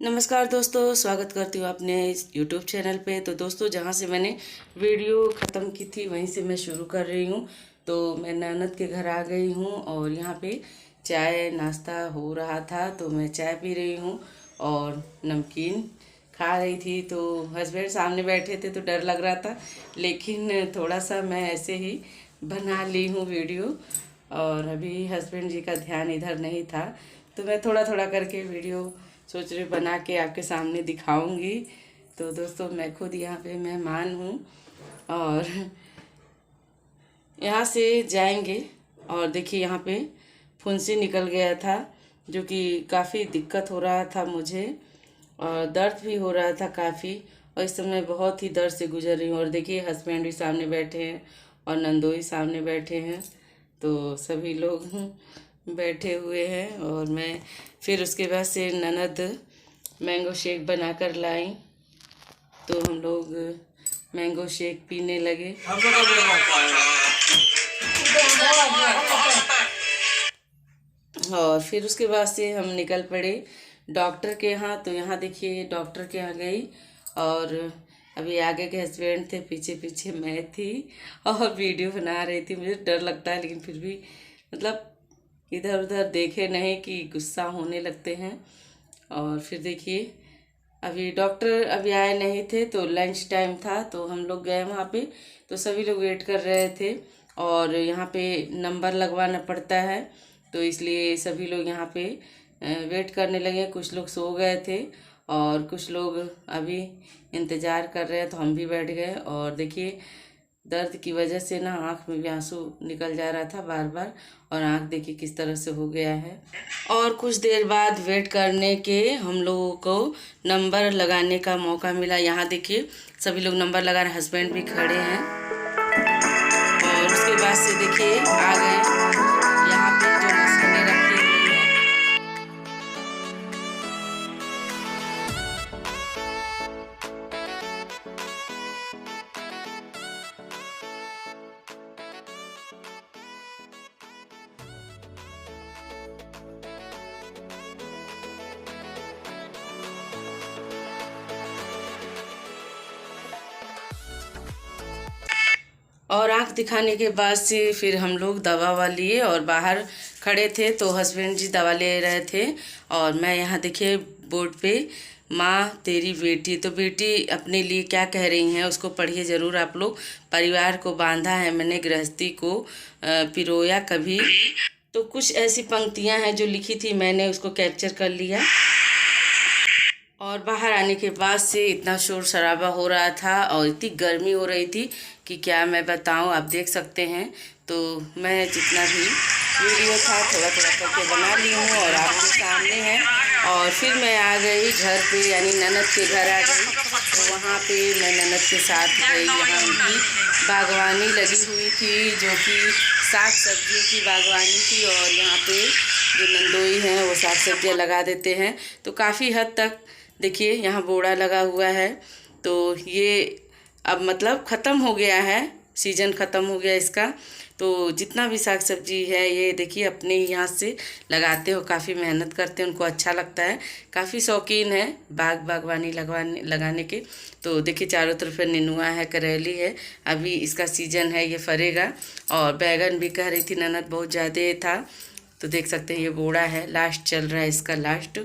नमस्कार दोस्तों, स्वागत करती हूँ अपने इस यूट्यूब चैनल पे। तो दोस्तों, जहाँ से मैंने वीडियो ख़त्म की थी वहीं से मैं शुरू कर रही हूँ। तो मैं ननद के घर आ गई हूँ और यहाँ पे चाय नाश्ता हो रहा था, तो मैं चाय पी रही हूँ और नमकीन खा रही थी। तो हस्बैंड सामने बैठे थे तो डर लग रहा था, लेकिन थोड़ा सा मैं ऐसे ही बना ली हूँ वीडियो। और अभी हस्बैंड जी का ध्यान इधर नहीं था, तो मैं थोड़ा थोड़ा करके वीडियो सोच रही बना के आपके सामने दिखाऊंगी। तो दोस्तों, मैं खुद यहाँ पे मेहमान हूँ और यहाँ से जाएंगे। और देखिए, यहाँ पे फुंसी निकल गया था, जो कि काफ़ी दिक्कत हो रहा था मुझे और दर्द भी हो रहा था काफ़ी। और इस समय बहुत ही दर्द से गुजर रही हूँ। और देखिए, हस्बैंड भी सामने बैठे हैं और नंदोई सामने बैठे हैं, तो सभी लोग बैठे हुए हैं। और मैं फिर उसके बाद से ननद मैंगो शेक बना कर लाई, तो हम लोग मैंगो शेक पीने लगे। और फिर उसके बाद से हम निकल पड़े डॉक्टर के यहाँ। तो यहाँ देखिए, डॉक्टर के यहाँ गई और अभी आगे के हस्बैंड थे, पीछे पीछे मैं थी और वीडियो बना रही थी। मुझे डर लगता है, लेकिन फिर भी मतलब इधर उधर देखे नहीं कि गुस्सा होने लगते हैं। और फिर देखिए, अभी डॉक्टर अभी आए नहीं थे, तो लंच टाइम था, तो हम लोग गए वहाँ पे। तो सभी लोग वेट कर रहे थे और यहाँ पे नंबर लगवाना पड़ता है, तो इसलिए सभी लोग यहाँ पे वेट करने लगे। कुछ लोग सो गए थे और कुछ लोग अभी इंतज़ार कर रहे हैं, तो हम भी बैठ गए। और देखिए, दर्द की वजह से ना आँख में भी आंसू निकल जा रहा था बार बार, और आँख देखिए किस तरह से हो गया है। और कुछ देर बाद वेट करने के हम लोगों को नंबर लगाने का मौका मिला। यहाँ देखिए, सभी लोग नंबर लगा रहे हैं, हस्बैंड भी खड़े हैं। और उसके बाद से देखिए आ गए यहाँ पे जो मशीनें रखी हुई हैं। और आँख दिखाने के बाद से फिर हम लोग दवा वा लिए और बाहर खड़े थे, तो हस्बैंड जी दवा ले रहे थे और मैं यहाँ देखिए बोर्ड पे माँ तेरी बेटी, तो बेटी अपने लिए क्या कह रही हैं उसको पढ़िए ज़रूर आप लोग। परिवार को बांधा है मैंने, गृहस्थी को पिरोया कभी। तो कुछ ऐसी पंक्तियाँ हैं जो लिखी थी, मैंने उसको कैप्चर कर लिया। और बाहर आने के बाद से इतना शोर शराबा हो रहा था और इतनी गर्मी हो रही थी कि क्या मैं बताऊं। आप देख सकते हैं, तो मैं जितना भी वीडियो था थोड़ा थोड़ा करके बना ली हूँ और आपके सामने है। और फिर मैं आ गई घर पे, यानी ननद के घर आ गई। तो वहाँ पे मैं ननद के साथ गई। यहाँ उनकी बागवानी लगी हुई थी, जो कि साग सब्जियों की बागवानी थी। और यहाँ पे जो नंदोई हैं वो साग सब्जियाँ लगा देते हैं। तो काफ़ी हद तक देखिए यहाँ बोड़ा लगा हुआ है। तो ये अब मतलब ख़त्म हो गया है, सीजन ख़त्म हो गया इसका। तो जितना भी साग सब्जी है ये देखिए अपने यहाँ से लगाते हो, काफ़ी मेहनत करते हैं, उनको अच्छा लगता है, काफ़ी शौकीन है बागवानी लगाने के। तो देखिए चारों तरफ नेनुआ है, करेली है, अभी इसका सीजन है, ये फरेगा। और बैगन भी कह रही थी ननद बहुत ज़्यादा था। तो देख सकते हैं ये बोड़ा है, लास्ट चल रहा है इसका लास्ट।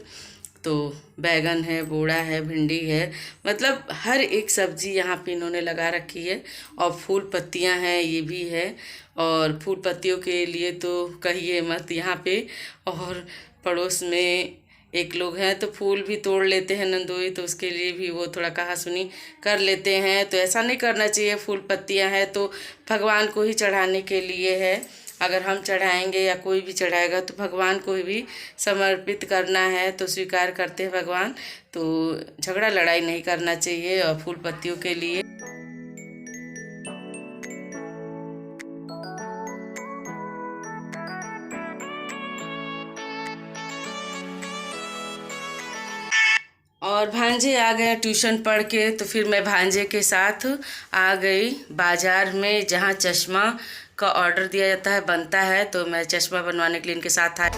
तो बैगन है, बोड़ा है, भिंडी है, मतलब हर एक सब्जी यहाँ पे इन्होंने लगा रखी है। और फूल पत्तियाँ हैं, ये भी है। और फूल पत्तियों के लिए तो कहिए मत यहाँ पे। और पड़ोस में एक लोग हैं तो फूल भी तोड़ लेते हैं नंदोई, तो उसके लिए भी वो थोड़ा कहा सुनी कर लेते हैं। तो ऐसा नहीं करना चाहिए, फूल पत्तियाँ हैं तो भगवान को ही चढ़ाने के लिए है। अगर हम चढ़ाएंगे या कोई भी चढ़ाएगा तो भगवान को भी समर्पित करना है, तो स्वीकार करते हैं भगवान। तो झगड़ा लड़ाई नहीं करना चाहिए और फूल पत्तियों के लिए। और भांजे आ गए ट्यूशन पढ़ के, तो फिर मैं भांजे के साथ आ गई बाज़ार में, जहाँ चश्मा का ऑर्डर दिया जाता है, बनता है। तो मैं चश्मा बनवाने के लिए इनके साथ आई।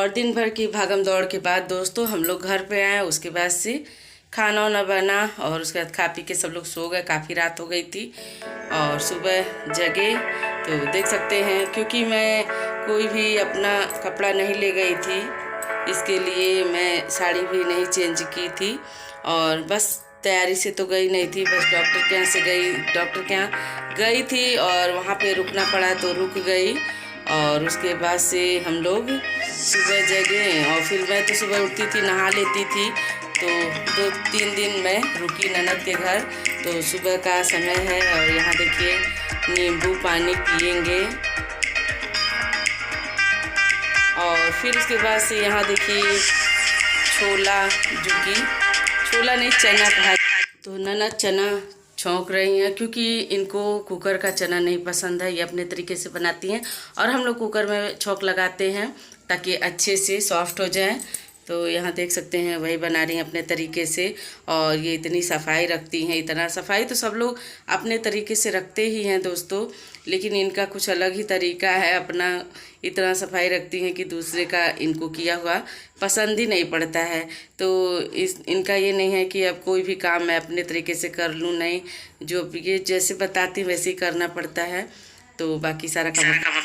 और दिन भर की भागम दौड़ के बाद दोस्तों हम लोग घर पे आए। उसके बाद से खाना वाना बना और उसके बाद खा पी के सब लोग सो गए। काफ़ी रात हो गई थी और सुबह जगे तो देख सकते हैं, क्योंकि मैं कोई भी अपना कपड़ा नहीं ले गई थी, इसके लिए मैं साड़ी भी नहीं चेंज की थी और बस तैयारी से तो गई नहीं थी, बस डॉक्टर के यहाँ गई थी और वहाँ पे रुकना पड़ा तो रुक गई। और उसके बाद से हम लोग सुबह जगे और फिर मैं तो सुबह उठती थी, नहा लेती थी, तो 2-3 दिन मैं रुकी ननद के घर। तो सुबह का समय है और यहाँ देखिए नींबू पानी पियेंगे और फिर उसके बाद से यहाँ देखिए छोला नहीं चना कहा, तो ननद चना छौंक रही हैं, क्योंकि इनको कुकर का चना नहीं पसंद है। ये अपने तरीके से बनाती हैं और हम लोग कुकर में छौंक लगाते हैं ताकि अच्छे से सॉफ्ट हो जाए। तो यहाँ देख सकते हैं वही बना रही हैं अपने तरीके से और ये इतनी सफाई रखती हैं। इतना सफाई तो सब लोग अपने तरीके से रखते ही हैं दोस्तों, लेकिन इनका कुछ अलग ही तरीका है अपना। इतना सफाई रखती हैं कि दूसरे का इनको किया हुआ पसंद ही नहीं पड़ता है। तो इनका ये नहीं है कि अब कोई भी काम मैं अपने तरीके से कर लूँ, नहीं, जो ये जैसे बताती वैसे ही करना पड़ता है। तो बाकी सारा काम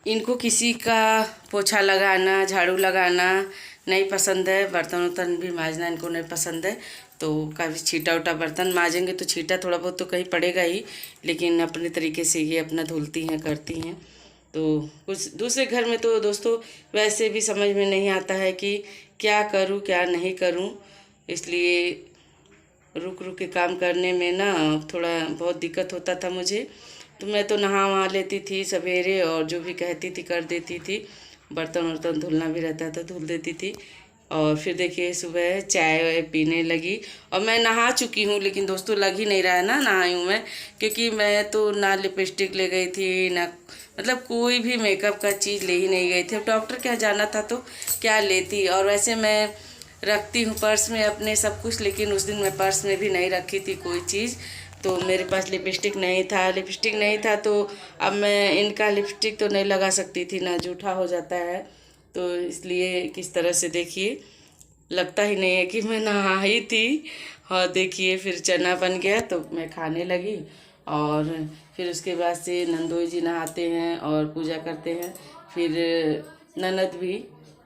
इनको किसी का पोछा लगाना, झाड़ू लगाना नहीं पसंद है, बर्तन वर्तन भी मांजना इनको नहीं पसंद है। तो काफ़ी छीटा उटा बर्तन मांजेंगे तो छीटा थोड़ा बहुत तो कहीं पड़ेगा ही, लेकिन अपने तरीके से ये अपना धुलती हैं, करती हैं। तो कुछ दूसरे घर में तो दोस्तों वैसे भी समझ में नहीं आता है कि क्या करूं क्या नहीं करूं, इसलिए रुक के काम करने में ना थोड़ा बहुत दिक्कत होता था मुझे। तो मैं तो नहा वहा लेती थी सवेरे और जो भी कहती थी कर देती थी। बर्तन वर्तन धुलना भी रहता था धुल देती थी। और फिर देखिए सुबह चाय पीने लगी और मैं नहा चुकी हूँ, लेकिन दोस्तों लग ही नहीं रहा है ना नहाई हूँ मैं, क्योंकि मैं तो ना लिपस्टिक ले गई थी, ना मतलब कोई भी मेकअप का चीज़ ले ही नहीं गई थी। अब डॉक्टर के यहाँ जाना था तो क्या लेती, और वैसे मैं रखती हूँ पर्स में अपने सब कुछ, लेकिन उस दिन मैं पर्स में भी नहीं रखी थी कोई चीज़। तो मेरे पास लिपस्टिक नहीं था तो अब मैं इनका लिपस्टिक तो नहीं लगा सकती थी ना, जूठा हो जाता है। तो इसलिए किस तरह से देखिए लगता ही नहीं है कि मैं नहाई थी। और देखिए फिर चना बन गया तो मैं खाने लगी और फिर उसके बाद से नंदोई जी नहाते हैं और पूजा करते हैं, फिर ननद भी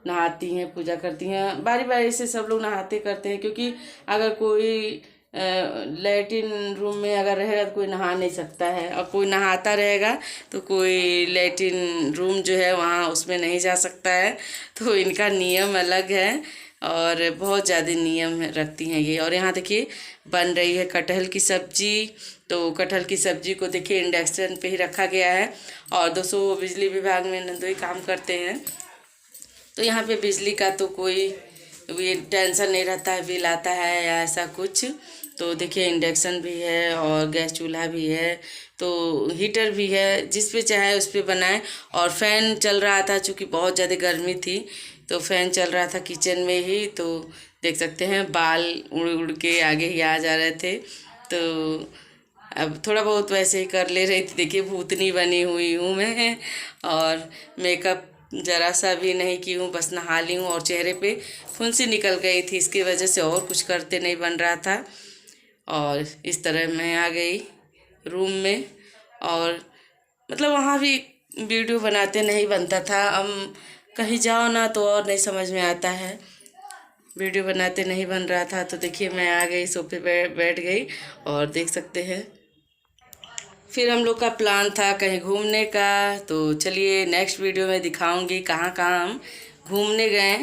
नहाती हैं, पूजा करती हैं, बारी बारी से सब लोग नहाते करते हैं। क्योंकि अगर कोई लैट्रिन रूम में अगर रहेगा तो कोई नहा नहीं सकता है, और कोई नहाता रहेगा तो कोई लैट्रिन रूम जो है वहाँ उसमें नहीं जा सकता है। तो इनका नियम अलग है और बहुत ज़्यादा नियम रखती हैं ये। और यहाँ देखिए बन रही है कटहल की सब्जी। तो कटहल की सब्जी को देखिए इंडक्शन पे ही रखा गया है। और दोस्तों बिजली विभाग में नंदोई काम करते हैं, तो यहाँ पे बिजली का तो कोई ये टेंशन नहीं रहता है, बिल आता है या ऐसा कुछ। तो देखिए इंडक्शन भी है और गैस चूल्हा भी है, तो हीटर भी है, जिस पे चाहे उस पे बनाए। और फैन चल रहा था, चूँकि बहुत ज़्यादा गर्मी थी तो फैन चल रहा था किचन में ही। तो देख सकते हैं बाल उड़ उड़ के आगे ही आ जा रहे थे। तो अब थोड़ा बहुत वैसे ही कर ले रही थी। देखिए भूतनी बनी हुई हूँ मैं, और मेकअप ज़रा सा भी नहीं की हूँ, बस नहा ली हूँ और चेहरे पे फुंसी निकल गई थी, इसकी वजह से और कुछ करते नहीं बन रहा था। और इस तरह मैं आ गई रूम में, और मतलब वहाँ भी वीडियो बनाते नहीं बनता था। हम कहीं जाओ ना तो और नहीं समझ में आता है, वीडियो बनाते नहीं बन रहा था। तो देखिए मैं आ गई सोफे पे बैठ गई और देख सकते हैं फिर हम लोग का प्लान था कहीं घूमने का। तो चलिए नेक्स्ट वीडियो में दिखाऊंगी कहाँ कहाँ हम घूमने गए।